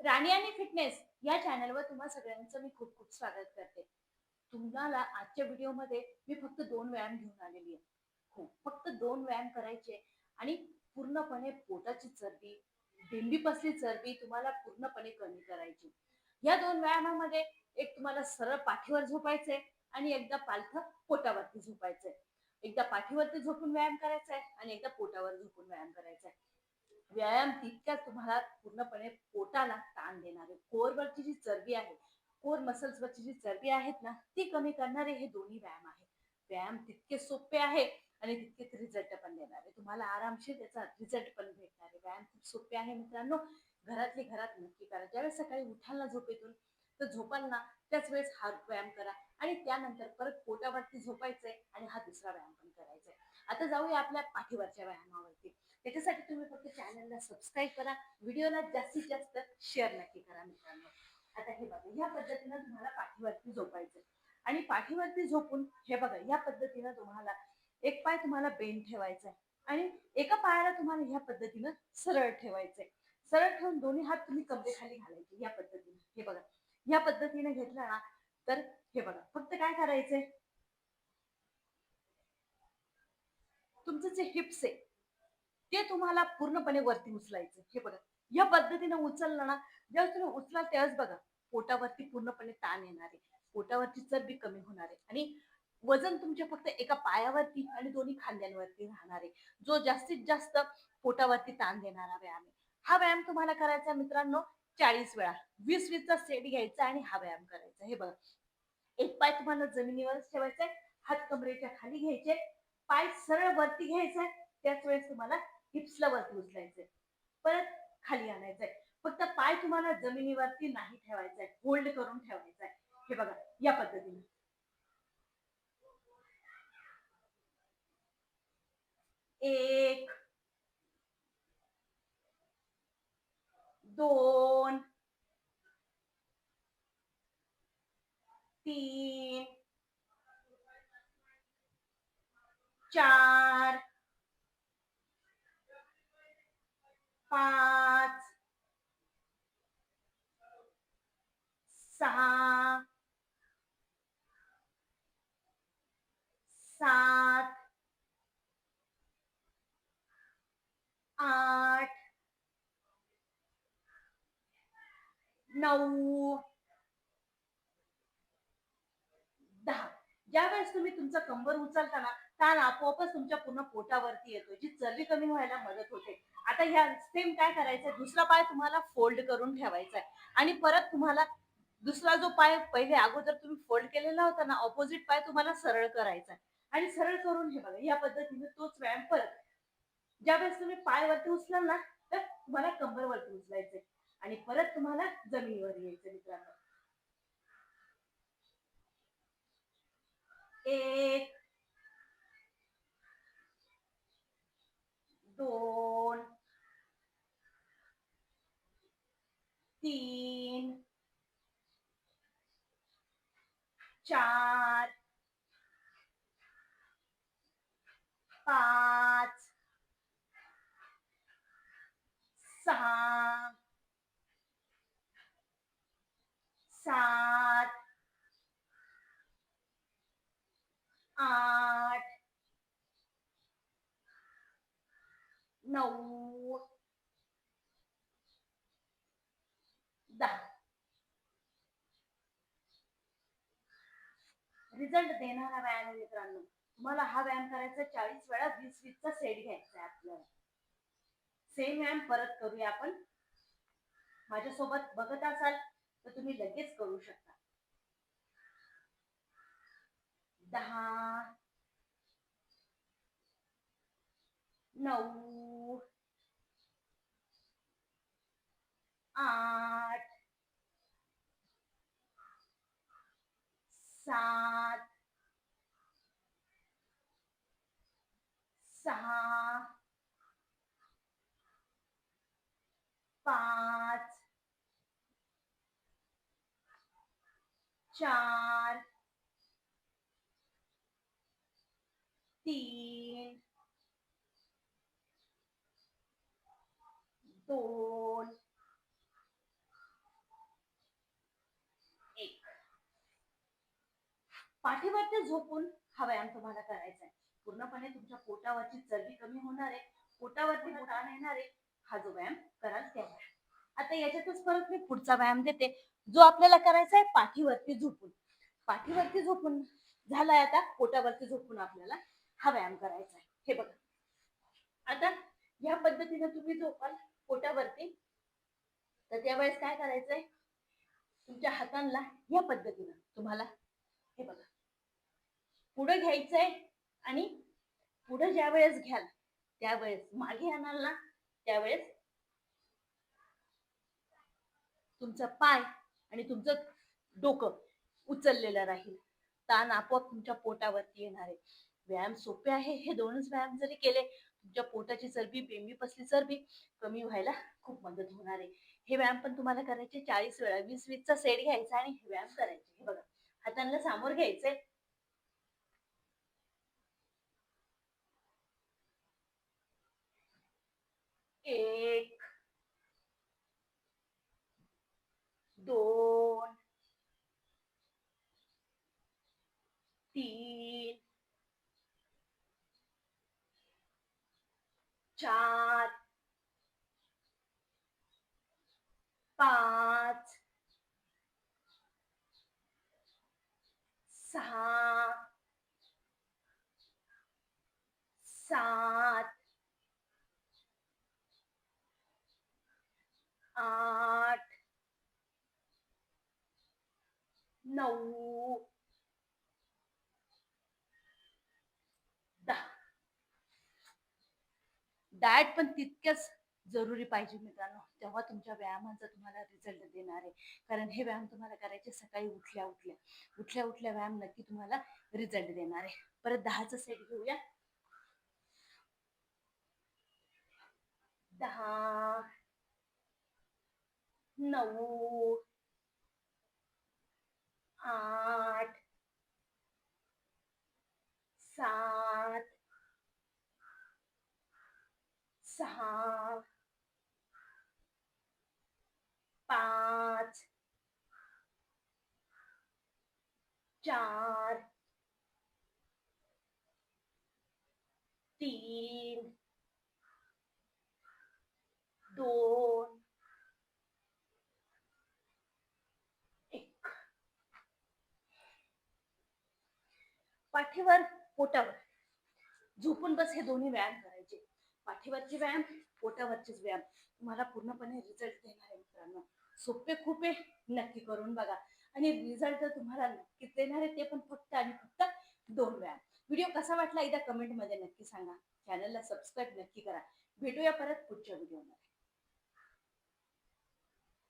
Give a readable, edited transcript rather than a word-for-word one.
राणी आणि फिटनेस या चॅनलवर तुम्हा सगळ्यांचं मी खूप खूप स्वागत करते. तुम्हाला आजच्या व्हिडिओमध्ये मी फक्त 2 व्यायाम घेऊन आलेली आहे. हो, फक्त 2 व्यायाम करायचे आणि पूर्णपणे पोटाची चरबी, बिंबीपासली चरबी तुम्हाला पूर्णपणे कमी करायची. या 2 व्यायामामध्ये एक तुम्हाला सरळ पाठीवर झोपायचंय आणि एकदा पालथं पोटावरती झोपायचंय. एकदा पाठीवरती झोपून व्यायाम करायचा आहे आणि एकदा पोटावर झोपून व्यायाम करायचा आहे. व्यायाम तितक्याच तुम्हाला पूर्णपणे पोटाला ताण देणारे, कोरवरची जी चरबी आहे, कोर मसल्सवरची जी चरबी आहेत ना, ती कमी करणारे हे दोन्ही व्यायाम आहेत. व्यायाम तितके सोपे आहे आणि तितकेच रिझल्ट पण देणारे. तुम्हाला आरामशीर त्याचा रिझल्ट पण भेटणार आहे. व्यायाम खूप सोपे आहे मित्रांनो. घरातली घरात नक्की करा. ज्यावेळेस सकाळी उठाल ना झोपेतून, तर झोपाल ना त्याच वेळेस हा व्यायाम करा आणि त्यानंतर परत पोटावरती झोपायचंय आणि हा दुसरा व्यायाम पण करायचा आहे. आता जाऊया आपल्या पाठीवरच्या व्यायामावरती. त्याच्यासाठी तुम्ही फक्त चॅनलला सबस्क्राईब करा, व्हिडिओला जास्तीत जास्त शेअर नक्की करा मित्रांनो. आता हे बघा, या पद्धतीनं तुम्हाला पाठीवरती झोपायचं आणि पाठीवरती झोपून हे बघा, या पद्धतीनं तुम्हाला एक पाय तुम्हाला बेंड ठेवायचा आहे आणि एका पायाला तुम्हाला ह्या पद्धतीनं सरळ ठेवायचंय. सरळ ठेवून दोन्ही हात तुम्ही कमरेखाली घालायचे या पद्धतीने. हे बघा, या पद्धतीने घेतला ना, तर हे बघा, फक्त काय करायचंय, तुमचं जे हिप्स आहे ते तुम्हाला पूर्णपणे वरती उचलायचं. हे बघा, या पद्धतीने उचललं ना, जेव्हा तुम्ही उचलाल त्यावेळेस बघा, पोटावरती पूर्णपणे ताण येणार आहे, पोटावरची चरबी कमी होणार आहे आणि वजन तुमच्या फक्त एका पायावरती आणि दोन्ही खांद्यांवरती राहणार आहे. जो जास्तीत जास्त पोटावरती ताण देणारा व्यायाम आहे. हा व्यायाम तुम्हाला करायचा मित्रांनो 40 वेळा. 20-20चा सेट घ्यायचा आणि हा व्यायाम करायचा. हे बघा, एक पाय तुम्हाला जमिनीवरच ठेवायचा आहे, हात कमरेच्या खाली घ्यायचे, पाय सरळ वरती घ्यायचा आहे, त्याच वेळेस तुम्हाला हिप्सला वरती उचलायचंय, परत खाली आणायचंय. फक्त पाय तुम्हाला जमिनीवरती नाही ठेवायचा आहे, होल्ड करून ठेवायचा आहे. हे बघा, या पद्धतीने. 1, 2, 3, 4, 5, 6, 7, 8, 9, 10. ज्यावेळेस तुम्ही तुमचा कंबर उचलता ना, ताण आपोआपच तुमच्या पूर्ण पोटावरती येतो, जी चरबी कमी व्हायला मदत होते. आता ह्या सेम काय करायचंय, दुसरा पाय तुम्हाला फोल्ड करून ठेवायचा आहे आणि परत तुम्हाला दुसरा जो पाय पहिले अगोदर तुम्ही फोल्ड केलेला होता ना, ऑपोजिट पाय तुम्हाला सरळ करायचा आहे आणि सरळ करून हे बघा, या पद्धतीने तोच व्यायाम परत. ज्यावेळेस तुम्ही पाय वरती उचलाल ना, तर तुम्हाला कंबर वरती उचलायचंय आणि परत तुम्हाला जमिनीवर यायचं मित्रांनो. 1, 2, 3, 4, 5, 6, 7, 8, 9, 10. रिझल्ट देणारा व्यायाम आहे मित्रांनो. तुम्हाला हा व्यायाम करायचा 40 वेळा, 20-20चा सेट घ्यायचा आहे आपल्याला. सेम व्यायाम परत करूया आपण. माझ्यासोबत बघत असाल तर तुम्ही लगेच करू शकता. 10, 9, 8, 7, 6, 5, 4, 3, 2, पाठीवरती झोपून हा व्यायाम तुम्हाला करायचा आहे. पूर्णपणे तुमच्या पोटावरची चरबी कमी होणार आहे, पोटावरती ताण येणार आहे. हा जो व्यायाम कराल तेव्हा. आता याच्यातच परत मी पुढचा व्यायाम देते, जो आपल्याला करायचा आहे पाठीवरती झोपून. पाठीवरती झोपून झालाय, आता पोटावरती झोपून आपल्याला हा व्यायाम करायचा आहे. हे बघा, आता या पद्धतीने तुम्ही झोपाल पोटावरती, तर त्यावेळेस काय करायचंय, तुमच्या हातांना या पद्धतीनं तुम्हाला हे बघा पुढे घ्यायचंय आणि पुढे ज्या वेळेस घ्याल त्यावेळेस मागे आणाल ना, त्यावेळेस तुमचा पाय आणि तुमचं डोकं उचललेलं राहील. ताण आपोआप तुमच्या पोटावरती येणार आहे. व्यायाम सोपे आहे. हे दोनच व्यायाम जरी केले, तुमच्या पोटाची चरबी, बेंबी पसली चरबी कमी व्हायला खूप मदत होणार आहे. हे व्यायाम पण तुम्हाला करायचे 40 वेळा. 20-20 चा सेट घ्यायचा आणि हे व्यायाम करायचे. हे बघा, हातांना सामोर घ्यायचंय. 1, 2, 3, 4, 5, 6, 7, 8, 9, 10. डाएट पण तितक्याच जरुरी पाहिजे मित्रांनो, तेव्हा तुमच्या व्यायामांचा तुम्हाला रिझल्ट देणार आहे. कारण हे व्यायाम तुम्हाला करायचे सकाळी उठल्या उठल्या उठल्या उठल्या व्यायाम नक्की तुम्हाला रिझल्ट देणार आहे. परत 10चा सेट घेऊया. 10, 9, 8, 7, 6, 5, 4, 3, 2, 1. पाठीवर पोटावर झोपून बस हे दोन्ही व्यायाम करायचे. पाठीवरचे व्यायाम, पोटावरचेच व्यायाम तुम्हाला पूर्णपणे रिझल्ट देणार आहे मित्रांनो. सोपे खूप आहे, नक्की करून बघा. आणि रिझल्ट तर तुम्हाला नक्कीच देणार आहे, ते पण फक्त आणि फक्त 2 व्यायाम. व्हिडिओ कसा वाटला एकदा कमेंट मध्ये नक्की सांगा. चॅनलला सबस्क्राईब नक्की करा. भेटूया परत पुढच्या व्हिडिओमध्ये.